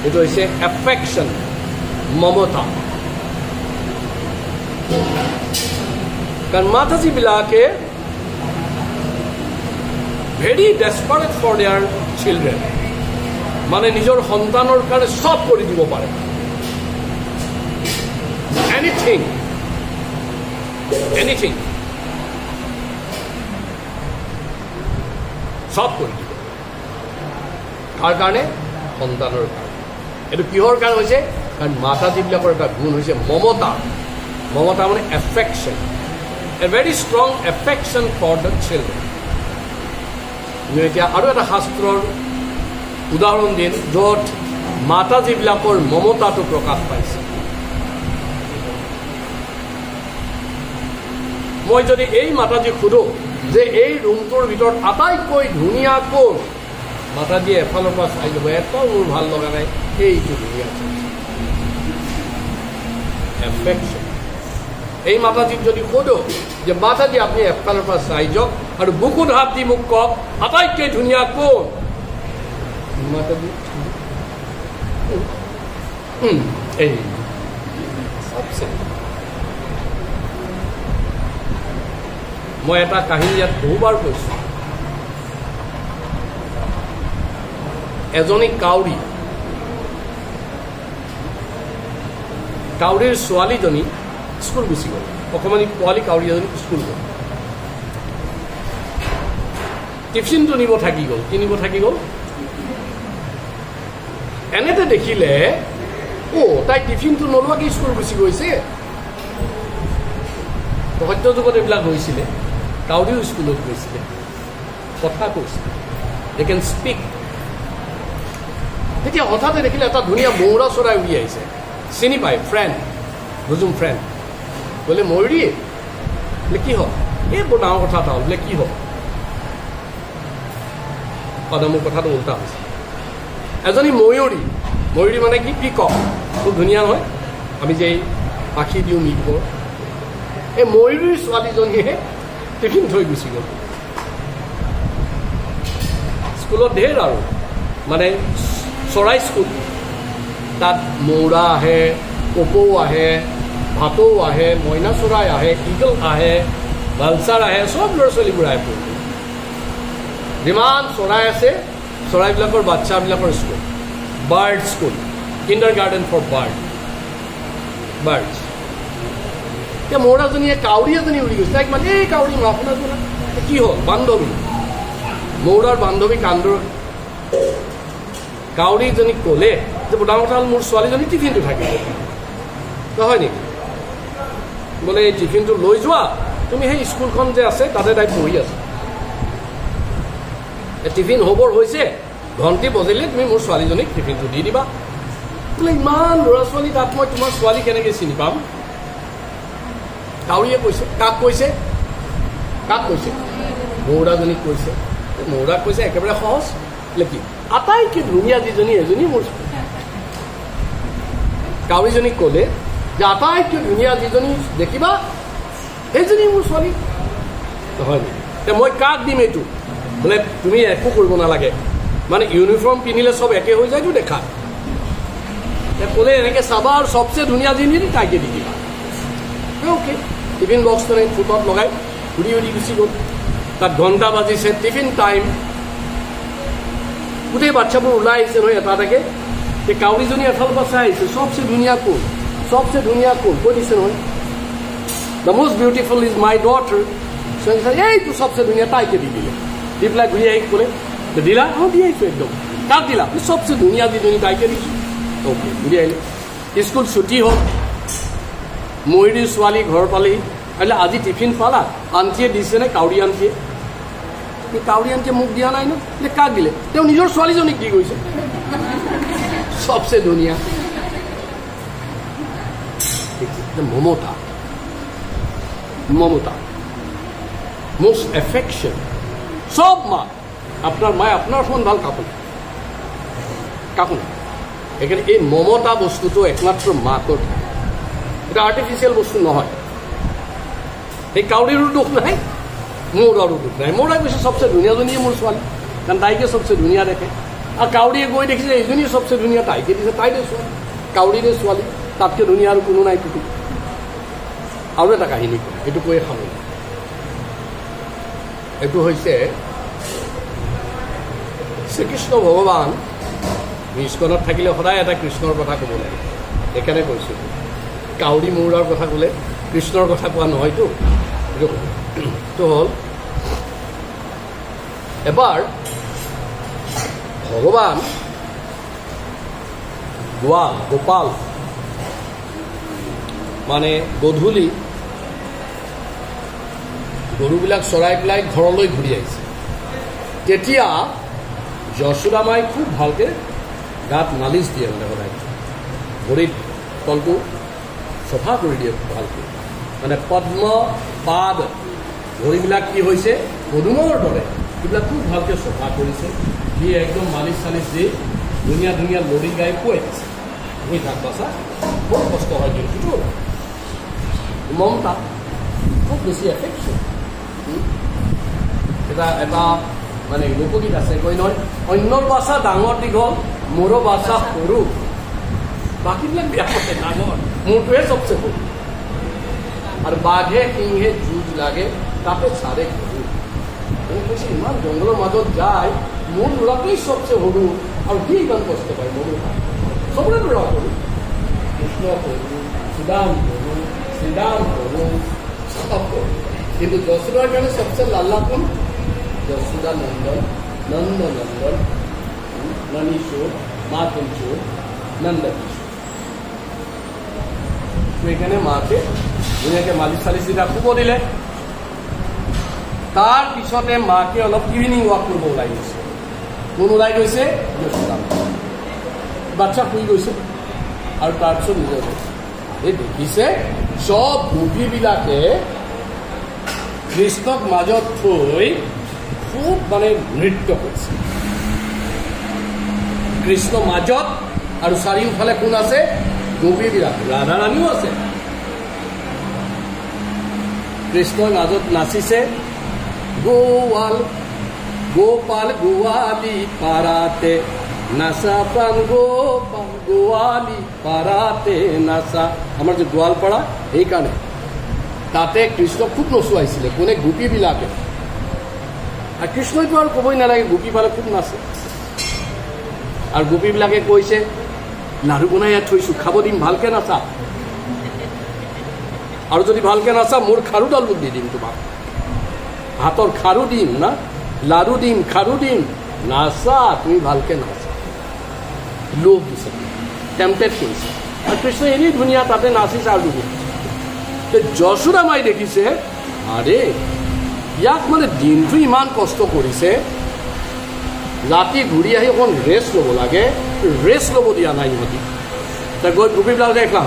এইটো হৈছে এফেকশ্যন, মমতা। কাৰণ মাতাজীবিলাকে ভেৰি ডেছপাৰেট ফৰ দেয়াৰ চিলড্ৰেন, মানে নিজৰ সন্তানৰ কাৰণে চব কৰি দিব পাৰে, এনিথিং এনিথিং চব কৰি দিব। কাৰ কাৰণে? সন্তানৰ কাৰণে। এইটো কিহৰ কাৰণে হৈছে? কাৰণ মাতাজীবিলাকৰ এটা গুণ হৈছে মমতা। মমতা মানে affection, a very strong affection for the children. এতিয়া আৰু এটা শাস্ত্ৰৰ উদাহৰণ দিম য'ত মাতাজীবিলাকৰ মমতাটো প্ৰকাশ পাইছে। মই যদি এই মাতাজীক সোধো যে এই ৰুমটোৰ ভিতৰত আটাইতকৈ ধুনীয়া কোন, মাতাজীয়ে এফালৰ পৰা চাই ল'ব, এটাও মোৰ ভাল লগা নাই, এইটো ধুনীয়া এফেকশ্যন। এই মাতাজীক যদি সোধো যে মাতাজী আপুনি এফালৰ পৰা চাই যাওক আৰু বুকুত হাত দি মোক কওক আটাইতকৈ ধুনীয়া কোন, মাতাজী এই চবচে। মই এটা কাহিনী ইয়াত বহুবাৰ কৈছোঁ। এজনী কাউৰীৰ ছোৱালীজনী স্কুল গুচি গ'ল, অকণমানি পোৱালি কাউৰী এজনী স্কুল গ'ল, টিফিনটো নিব থাকি গ'ল। কি নিব থাকি গ'ল? এনেতে দেখিলে তাই টিফিনটো নলোৱাকৈ স্কুল গুচি গৈছে। সত্য যুগত এইবিলাক হৈছিলে, কাউৰীও স্কুলত গৈছিলে, কথা কৈছিলে, দে কেন স্পীক। তেতিয়া হঠাতে দেখিলে এটা ধুনীয়া মৌৰা চৰাই উৰি আহিছে, চিনি পায়, ফ্ৰেণ্ড, বুজুম ফ্ৰেণ্ড। বোলে ময়ূৰী, বোলে কি হ'ল? এই বৰ ডাঙৰ কথা এটা হ'ল। বোলে কি হ'ল? মোৰ কথাটো উল্টা হৈছে। এজনী ময়ূৰী মানে কি? পিকক, খুব ধুনীয়া নহয়, আমি যে পাখি দিওঁ মিটবোৰ। এই ময়ূৰীৰ ছোৱালীজনীয়ে টিফিন থৈ গুচি গ'ল স্কুলত। ঢেৰ আৰু মানে চৰাই স্কুল, তাত মৌৰা আহে, কপৌ আহে, ভাটৌ আহে, মইনা চৰাই আহে, ইগল আহে, ভালচাৰ আহে, চব ল'ৰা ছোৱালীবোৰ আহে পঢ়িব। যিমান চৰাই আছে চৰাইবিলাকৰ বাচ্চাবিলাকৰ school, bird school, kindergarten for birds. এতিয়া মৌৰাজনীয়ে কাউৰী এজনী উৰি গৈছে, তাইক মানে এই কাউৰী মাফনা জনা কি হ'ল? বান্ধৱী, মৌৰাৰ বান্ধৱী কান্দৰ। কাউৰীজনীক ক'লে যে ডাঙৰ কথা হ'ল মোৰ ছোৱালীজনী টিফিনটো থাকিব, নহয় নেকি? বোলে এই টিফিনটো লৈ যোৱা, তুমি সেই স্কুলখন যে আছে তাতে তাই পঢ়ি আছে, টিফিন হ'বৰ হৈছে, ঘণ্টি বজিলে তুমি মোৰ ছোৱালীজনীক টিফিনটো দি দিবা। বোলে ইমান ল'ৰা ছোৱালী তাত মই তোমাৰ ছোৱালী কেনেকৈ চিনি পাম? কাউৰীয়ে কৈছে। কাক কৈছে? মৌৰাজনীক কৈছে। মৌৰাক কৈছে একেবাৰে সহজ, বোলে কি আটাইতকৈ ধুনীয়া যিজনী এজনী মোৰ। কাউৰীজনীক ক'লে যে আটাইতকৈ ধুনীয়া যিজনী দেখিবা সেইজনী মোৰ ছোৱালী, নহয় নেকি? মই কাক দিম এইটো? বোলে তুমি একো কৰিব নালাগে, মানে ইউনিফৰ্ম পিন্ধিলে চব একে হৈ যায়তো দেখা। ক'লে এনেকৈ চাবা আৰু চবচে ধুনীয়া যিজনী তাইকে দি দিবা। অ'কে, টিফিন বক্সটো ফুটত লগাই উৰি গুচি গ'ল। তাত ঘণ্টা বাজিছে, টিফিন টাইম, গোটেই বাচ্চাবোৰ ওলাই আহিছে নহয় এটা এটাকে। সেই কাউৰীজনী এফালৰ পৰা চাই আহিছে, চবচে ধুনীয়া কোন, চবচে ধুনীয়া কোন, কৈ দিছে নহয়, the most beautiful is my daughter. এইটো চবচে ধুনীয়া, তাইকে দি দিলে। দি পেলাই ঘূৰি আহি ক'লে দিলা? দি আহিছোঁ একদম। কাক দিলা? চবচে ধুনীয়া যিজনী তাইকে দিছোঁ। অ'কে, ঘূৰি আহিলে। স্কুল ছুটি হ'ল, ময়ূৰীৰ ছোৱালী ঘৰ পালেহি। আহিলে আজি টিফিন পালা? আণ্টিয়ে দিছেনে? কাউৰী আণ্টিয়ে। কাউৰী আণ্টিয়ে মোক দিয়া নাই ন? কাক দিলে? তেওঁ নিজৰ ছোৱালীজনীক দি গৈছে, চবচে ধুনীয়া। মমতা, মোষ্ট এফেকশ্যন। চব মা, আপোনাৰ মায়ে আপোনাৰ সমান ভাল কাকো নাই। সেইকাৰণে এই মমতা বস্তুটো একমাত্ৰ মাকৰ, এটা আৰ্টিফিচিয়েল বস্তু নহয়। সেই কাউৰীৰো দুখ নাই, মৌৰাৰো দুখ নাই। মৌৰাই কৈছে চবচে ধুনীয়াজনীয়ে মোৰ ছোৱালী, কাৰণ তাইকে চবচে ধুনীয়া দেখে আৰু কাউৰীয়ে গৈ দেখিছে এইজনী চবচে ধুনীয়া তাইকে দিছে তাইৰে ছোৱালী কাউৰীৰে ছোৱালী তাতকৈ ধুনীয়া আৰু কোনো নাই পৃথিৱীত আৰু এটা কাহিনী কয় এইটো কৈয়ে সামৰি এইটো হৈছে শ্ৰীকৃষ্ণ ভগৱান ইস্কনত থাকিলে সদায় এটা কৃষ্ণৰ কথা ক'ব লাগে সেইকাৰণে কৈছোঁ কাউৰী মৌৰাৰ কথা ক'লে কৃষ্ণৰ কথা কোৱা নহয়তো এইটো হ'ল এবাৰ ভগৱান গোপাল মানে গধূলি গৰুবিলাক চৰাই পেলাই ঘৰলৈ ঘূৰি আহিছে তেতিয়া যশোদা মাই খুব ভালকৈ গাত মালিচ দিয়ে মানে সদায় ভৰিত তলটো চফা কৰি দিয়ে ভালকৈ মানে পদ্ম পাদ ভৰিবিলাক কি হৈছে পদুমৰ দৰে সেইবিলাক খুব ভালকৈ চফা কৰিছে সি একদম মালিচ চালিচ দি ধুনীয়া ধুনীয়া লৰি গাই পুৱাই দিছে তুমি তাক বাচা বৰ কষ্ট হয় কিন্তু মমতা খুব বেছি এফেকশ্যন এটা মানে লোকগীত আছে কৈ নহয় অন্যৰ বাচা ডাঙৰ দীঘল মোৰো বাচা সৰু বাকীবিলাক বেয়া পায় ডাঙৰ মোৰটোৱে চবচে সৰু আৰু বাঘে সিংহে যুঁজ লাগে তাতে চাৰে সৰু কৈছে ইমান জংঘলৰ মাজত যায় মোৰ ল'ৰাটোৱেই চবচে সৰু আৰু কি ইমান কষ্ট পায় মোৰো চবৰে ল'ৰা সৰু কৃষ্ণ সৰু সুদাম সৰু শ্ৰীৰাম সৰু চব সৰু কিন্তু যশোদাৰ কাৰণে চবচে লাল্লাপন যশোদা নন্দন নন্দ নন্দন ননীশোৰ মাতন চোৰ নন্দকিশোৰ এখানে মাকে ধুনীয়াকৈ মালিচ চালিচ দি শুব দিলে তাৰ পিছতে মাকে অলপ ইভিনিং ৱাক কৰিব ওলাই গৈছে কোন ওলাই গৈছে যশোদা বাচ্চা শুই গৈছে আৰু তাৰপিছত নিজৰ এই দেখিছে চব গোপীবিলাকে কৃষ্ণক মাজত থৈ খুব মানে নৃত্য কৰিছে কৃষ্ণ মাজত আৰু চাৰিওফালে কোন আছে গোপীবিলাক ৰাধা ৰাণীও আছে কৃষ্ণৰ মাজত নাচিছে গোপাল গোৱালি পাৰাতে নাচা প্ৰাণ গোপাল গোৱালি পাৰাতে নাচা আমাৰ যে গোৱালপাৰা সেইকাৰণে তাতে কৃষ্ণ খুব নচুৱাইছিলে কোনে গোপীবিলাকে আৰু কৃষ্ণইতো আৰু ক'বই নালাগে গোপীপালে খুব নাচে আৰু গোপীবিলাকে কৈছে লাড়ু বনাই ইয়াত থৈছোঁ খাব দিম ভালকৈ নাচা আৰু যদি ভালকৈ নাচা মোৰ খাৰুডাল দি দিম তোমাক হাতৰ খাৰু দিম না লাড়ু দিম খাৰু দিম নাচা তুমি ভালকৈ নাচা লোভ দিছে টেম্পটেড কৰিছে আৰু কৃষ্ণ এনেই ধুনীয়া তাতে নাচিছে আৰু যশোদা মাই দেখিছে আৰে ইয়াক মানে দিনটো ইমান কষ্ট কৰিছে ৰাতি ঘূৰি আহি অকণ ৰেষ্ট ল'ব লাগে ৰেষ্ট ল'ব দিয়া নাই ইহঁতি গৈ গোপীবিলাক দেখলা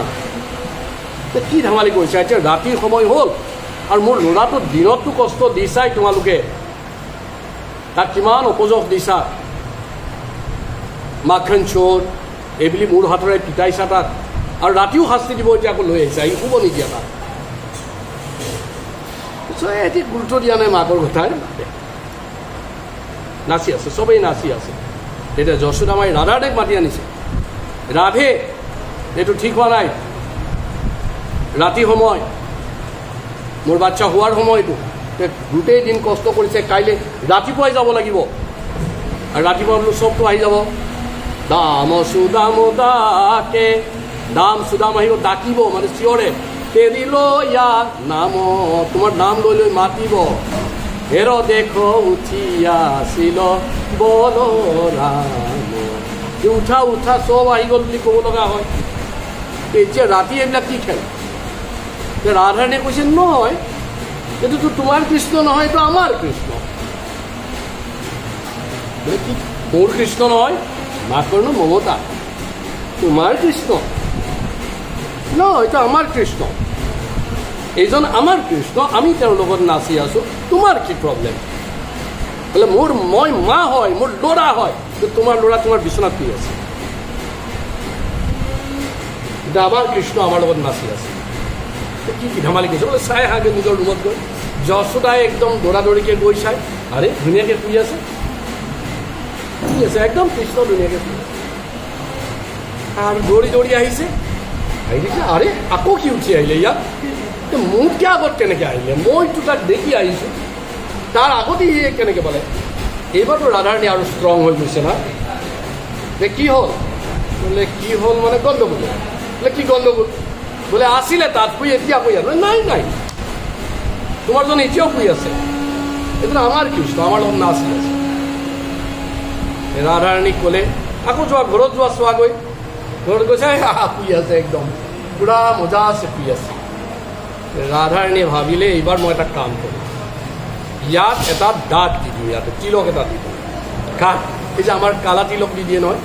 কি ধেমালি কৰিছে এতিয়া ৰাতিৰ সময় হ'ল আৰু মোৰ ল'ৰাটো দিনততো কষ্ট দিছাই তোমালোকে তাক কিমান উপযোগ দিছা মাখন চোৰ এইবুলি মোৰ হাতৰে পিটাইছা তাক আৰু ৰাতিও শাস্তি দিব এতিয়া আকৌ লৈ আহিছা ই শুব নিদিয়া তাক এটি গুৰুত্ব দিয়া নাই মাকৰ কথাই নাচি আছে চবেই নাচি আছে তেতিয়া যশোদা মাই ৰাধাৰ দেখ মাতি আনিছে ৰাধে এইটো ঠিক হোৱা নাই ৰাতি সময় মোৰ বাচ্চা হোৱাৰ সময়টো গোটেই দিন কষ্ট কৰিছে কাইলৈ ৰাতিপুৱাই যাব লাগিব আৰু ৰাতিপুৱা বোলো চবটো আহি যাব দাম সুদাম দাকে দাম সুদাম আহিব ডাকিব মানে চিঞৰে তেৰিল ইয়াৰ নাম তোমাৰ নাম লৈ লৈ মাতিব হেৰ দেখো উঠিয়াছিল বলৰাম উঠা উঠা চব আহি গ'ল বুলি ক'ব লগা হয় এতিয়া ৰাতি এইবিলাক কি খেল ৰাধাৰণীয়ে কৈছে নহয় এইটোতো তোমাৰ কৃষ্ণ নহয় এইটো আমাৰ কৃষ্ণ কি মোৰ কৃষ্ণ নহয় মাকৰ নো মমতা তোমাৰ কৃষ্ণ ন এইটো আমাৰ কৃষ্ণ এইজন আমাৰ কৃষ্ণ আমি তেওঁৰ লগত নাচি আছোঁ তোমাৰ কি প্ৰব্লেম বোলে মোৰ মই মা হয় মোৰ ল'ৰা হয় তোমাৰ ল'ৰা তোমাৰ বিচনাত শুই আছে এতিয়া আমাৰ কৃষ্ণ আমাৰ লগত নাচি আছে কি কি ধেমালি কৰিছে বোলে চাই আহাগে নিজৰ ৰুমত গৈ যশোদাই একদম দৌৰা দৌৰিকৈ গৈ চাই আৰে ধুনীয়াকৈ শুই আছে শুই আছে একদম কৃষ্ণ ধুনীয়াকৈ শুই আছে আৰু দৌৰি দৌৰি আহিছে আহি দেখিছে আৰে আকৌ সি উঠি আহিলে ইয়াত মোতকৈ আগত কেনেকৈ আহিলে মইতো তাক দেখি আহিছোঁ তাৰ আগতে ই কেনেকৈ পালে এইবাৰতো ৰাধাৰাণী আৰু ষ্ট্ৰং হৈ গৈছে না যে কি হ'ল বোলে কি হ'ল মানে গণ্ডগোল বোলে কি গণ্ডগোল বোলে আছিলে তাত শুই এতিয়া শুই আছে নাই নাই তোমাৰজন এতিয়াও শুই আছে এইটো আমাৰ কৃষ্ণ আমাৰ লগত নাছিলে ৰাধাৰাণীক ক'লে আকৌ যোৱা ঘৰত যোৱা চোৱাগৈ ঘৰত গৈছে শুই আছে একদম পূৰা মজা আছে শুই আছে ৰাধাৰাণীয়ে ভাবিলে এইবাৰ মই এটা কাম কৰিম ইয়াত এটা দাঁত দি দিওঁ ইয়াতে তিলক এটা দি দিওঁ কাঠ এই যে আমাৰ কালা তিলক দি দিয়ে নহয়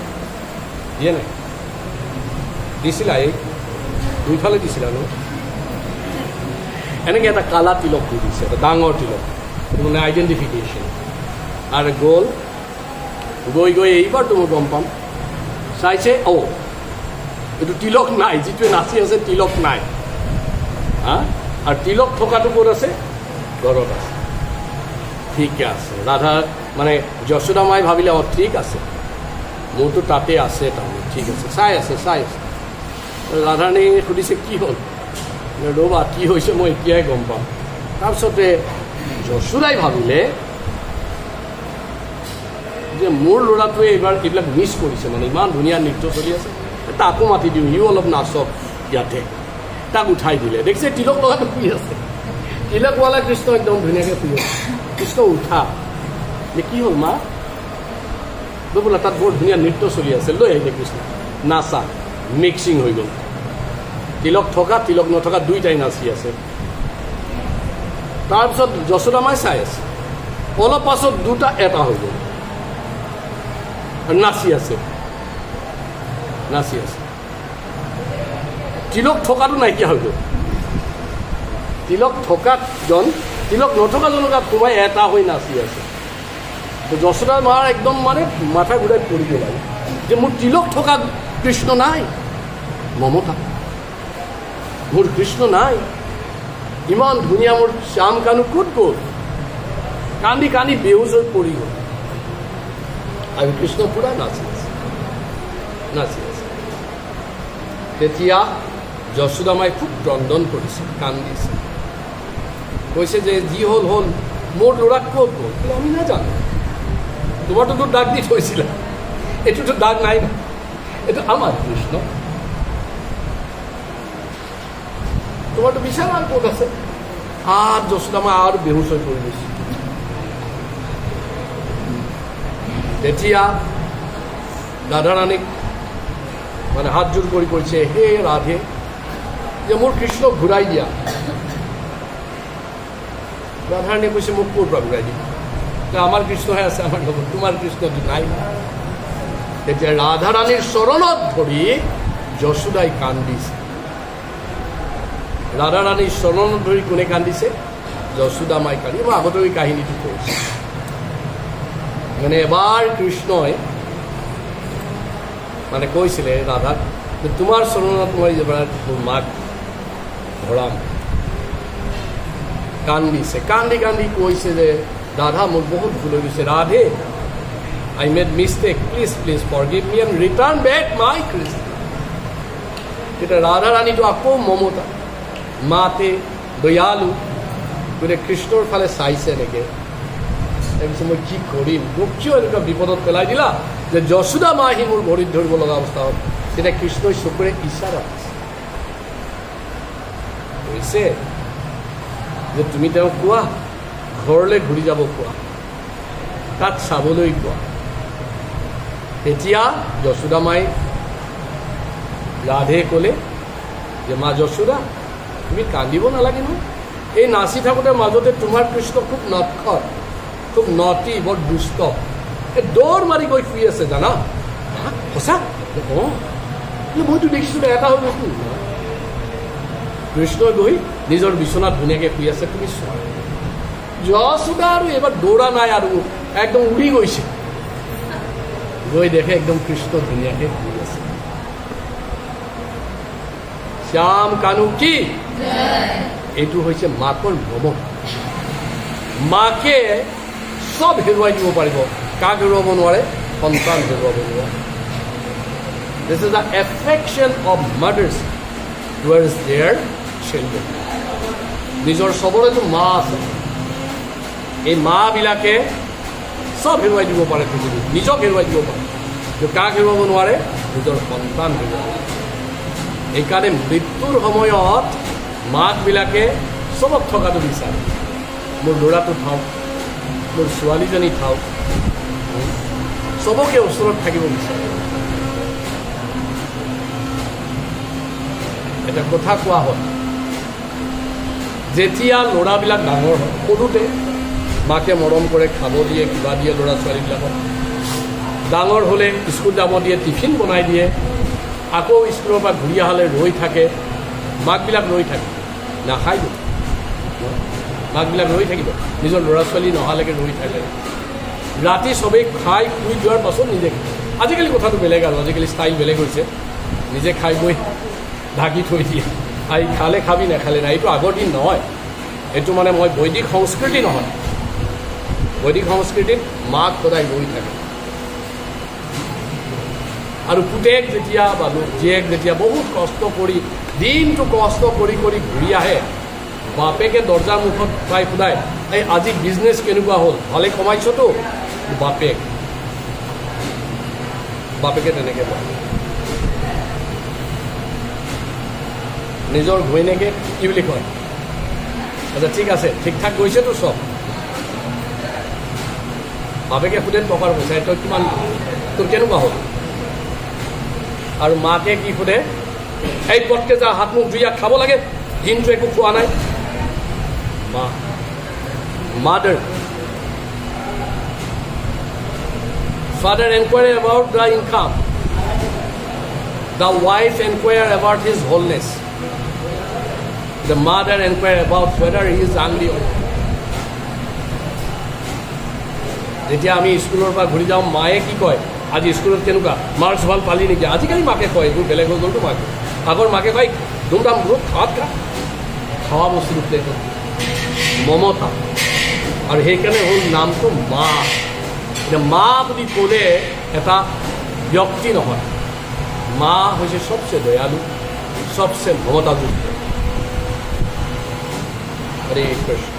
দিয়ে নাই দিছিলা এই দুইফালে দিছিলা ন এনেকৈ এটা কালা তিলক দি দিছে এটা ডাঙৰ তিলক মানে আইডেণ্টিফিকেশ্যন আৰু গ'ল গৈ গৈ এইবাৰতো মই গম পাম চাইছে এইটো তিলক নাই যিটোৱে নাচি আছে তিলক নাই হা আৰু তিলক থকাটো ক'ত আছে ঘৰত আছে ঠিকে আছে ৰাধা মানে যশোদা মাই ভাবিলে ঠিক আছে মোৰতো তাতে আছে তাৰমানে ঠিক আছে চাই আছে ৰাধাৰাণী সুধিছে কি হ'ল ৰ'বা কি হৈছে মই এতিয়াই গম পাম তাৰপিছতে যশোদাই ভাবিলে যে মোৰ ল'ৰাটোৱে এইবাৰ এইবিলাক মিছ কৰিছে মানে ইমান ধুনীয়া নৃত্য চলি আছে তাকো মাতি দিওঁ সিও অলপ নাচক ইয়াতে তাক উঠাই দিলে দেখিছে তিলক লগাটো শুই আছে তিলকৱালা কৃষ্ণ একদম ধুনীয়াকৈ শুই আছে কৃষ্ণ উঠা কি হ'ল মা বোলা তাত বৰ ধুনীয়া নৃত্য চলি আছে লৈ আহিলে কৃষ্ণ নাচা মিক্সিং হৈ গ'ল তিলক থকা তিলক নথকা দুইটাই নাচি আছে তাৰপিছত যশোদা মাই চাই আছে অলপ পাছত দুটা এটা হৈ গ'ল নাচি আছে তিলক থকাটো নাইকিয়া হৈ গ'ল তিলক থকাজন তিলক নথকাজনৰ গাত সোমাই এটা হৈ নাচি আছে যশোদা মাৰ একদম মানে মাথা ঘূৰাই পৰিব লাগে যে মোৰ তিলক থকা কৃষ্ণ নাই মমতা মোৰ কৃষ্ণ নাই ইমান ধুনীয়া মোৰ শ্যাম কানু ক'ত গ'ল কান্দি কান্দি বেহুচ হৈ পৰি গ'ল আৰু কৃষ্ণ পুৰা নাচি আছে তেতিয়া যশোদা মাই খুব ক্ৰন্দন কৰিছে কান্দিছে কৈছে যে যি হ'ল হ'ল মোৰ ল'ৰাক ক'ত গ'ল আমি নাজানো তোমাৰটোতো দাগ দি থৈছিলা এইটোতো দাগ নাই না এইটো আমাৰ কৃষ্ণ তোমাৰতো বিচাৰা ক'ত আছে আৰু যশোদা মাই আৰু বেহুচ হৈ পৰি গৈছে তেতিয়া ৰাধাৰাণীক মানে হাত জোৰ কৰি কৈছে হে ৰাধে যে মোৰ কৃষ্ণক ঘূৰাই দিয়া ৰাধাৰাণীয়ে কৈছে মোক ক'ৰ পৰা ঘূৰাই দিম আমাৰ কৃষ্ণহে আছে আমাৰ লগত তোমাৰ কৃষ্ণটো নাই তেতিয়া ৰাধাৰাণীৰ চৰণত ধৰি যশোদাই কান্দিছে ৰাধাৰাণীৰ চৰণত ধৰি কোনে কান্দিছে যশোদা মাই কান্দি মই আগতে এই কাহিনীটো কৈছোঁ মানে এবাৰ কৃষ্ণই মানে কৈছিলে ৰাধাক যে তোমাৰ চৰণত মই এবাৰ মাক ধৰাম কান্দিছে কান্দি কান্দি কৈছে যে ৰাধা মোৰ বহুত ভুল হৈ গৈছে Radhe I made mistake please forgive me and return back my Krishna তেতিয়া ৰাধাৰাণীটো আকৌ মমতা মাতে দয়ালু গতিকে কৃষ্ণৰ ফালে চাইছে এনেকৈ তাৰপিছত মই কি কৰিম মোক কিয় এনেকুৱা বিপদত পেলাই দিলা যে যশোদা মা আহি মোৰ ভৰিত ধৰিব লগা অৱস্থা হ'ল তেতিয়া কৃষ্ণই চকুৰে ইশাৰা কৈছে যে তুমি তেওঁক কোৱা ঘৰলৈ ঘূৰি যাব কোৱা তাত চাবলৈ কোৱা তেতিয়া যশোদা মাই ৰাধে ক'লে যে মা যশোদা তুমি কান্দিব নালাগে ন এই নাচি থাকোঁতে মাজতে তোমাৰ কৃষ্ণ খুব নটখট খুব নটি বৰ দুষ্ট এই দৌৰ মাৰি গৈ শুই আছে জানা সঁচা অঁ মইতো দেখিছোঁ এটা হৈ গৈছোঁ কৃষ্ণই গৈ নিজৰ বিচনাত ধুনীয়াকৈ শুই আছে তুমি চোৱা যশোদা আৰু এইবাৰ দৌৰা নাই আৰু একদম উৰি গৈছে গৈ দেখে একদম কৃষ্ণ ধুনীয়াকৈ শুই আছে শ্যাম কানু কি এইটো হৈছে মাকৰ মৰম মাকে চব হেৰুৱাই দিব পাৰিব কাক হেৰুৱাব নোৱাৰে সন্তান হেৰুৱাব নোৱাৰে। This is the affection of mothers towards their children. নিজৰ চবৰেতো মা আছে, এই মাবিলাকে চব হেৰুৱাই দিব পাৰে পৃথিৱীত, নিজক হেৰুৱাই দিব পাৰে, কিন্তু কাক হেৰুৱাব নোৱাৰে? নিজৰ সন্তান হেৰুৱাব। সেইকাৰণে মৃত্যুৰ সময়ত মাকবিলাকে চবক থকাটো বিচাৰে, মোৰ ল'ৰাটো থাওক, মোৰ ছোৱালীজনী থাওক, চবকে ওচৰত থাকিব বিচাৰে। এটা কথা কোৱা হয়, যেতিয়া ল'ৰাবিলাক ডাঙৰ হয়, সৰুতে মাকে মৰম কৰে, খাব দিয়ে, কিবা দিয়ে ল'ৰা ছোৱালীবিলাকক। ডাঙৰ হ'লে স্কুল যাব দিয়ে, টিফিন বনাই দিয়ে, আকৌ স্কুলৰ পৰা ঘূৰি অহালৈ ৰৈ থাকে, মাকবিলাক ৰৈ থাকে, নাখায়ো, মাকবিলাক ৰৈ থাকিব, নিজৰ ল'ৰা ছোৱালী নহালৈকে ৰৈ থাকে। ৰাতি চবেই খাই শুই যোৱাৰ পাছত নিজে, আজিকালি কথাটো বেলেগ আৰু, আজিকালি ষ্টাইল বেলেগ হৈছে, নিজে খাই বৈ ঢাকি থৈ দিয়ে, আহি খালে খাবি, নাখালে নাই। এইটো আগৰ দিন নহয়, এইটো মানে মই বৈদিক সংস্কৃতি নহয়, বৈদিক সংস্কৃতিত মাক সদায় ৰৈ থাকে। আৰু পুতেক যেতিয়া বা জীয়েক যেতিয়া বহুত কষ্ট কৰি, দিনটো কষ্ট কৰি কৰি ঘূৰি আহে, বাপেকে দৰ্জাৰ মুখত পাই সোধায়, এই আজি বিজনেছ কেনেকুৱা হ'ল, ভালে কমাইছতো? বাপেকে তেনেকৈ কয়। নিজৰ ঘৈণীয়েকে কি বুলি কয়, আচ্ছা ঠিক আছে, ঠিক ঠাক গৈছেতো চব? বাপেকে সোধে টকাৰ পইচা, তই কিমান, তোৰ কেনেকুৱা হ'ল? আৰু মাকে কি সোধে, এই পটকে যা, হাত মুখ ধুই খাব লাগে, দিনটো একো খোৱা নাই। Mother. Father inquire about the income. The wife inquire about his wholeness. The mother inquire about whether he is angry or not. যেতিয়া আমি স্কুলৰ পৰা ঘূৰি যাওঁ, মায়ে কি কয়, আজি স্কুলত কেনেকুৱা, মাৰ্কছ ভাল পালি নেকি? আজিকালি মাকে কয়, এইবোৰ বেলেগ হৈ গ'লতো মাকে। আগৰ মাকে কয়, ধুমধাম গ্ৰুপ খাৱাত খা, খাৱা বস্তুটো প্লেটত, মমতা। আৰু সেইকাৰণে হ'ল নামটো মা। এতিয়া মা বুলি ক'লে এটা ব্যক্তি নহয়, মা হৈছে সবচে দয়ালু, সবচে মমতাযুক্ত। হৰে কৃষ্ণ।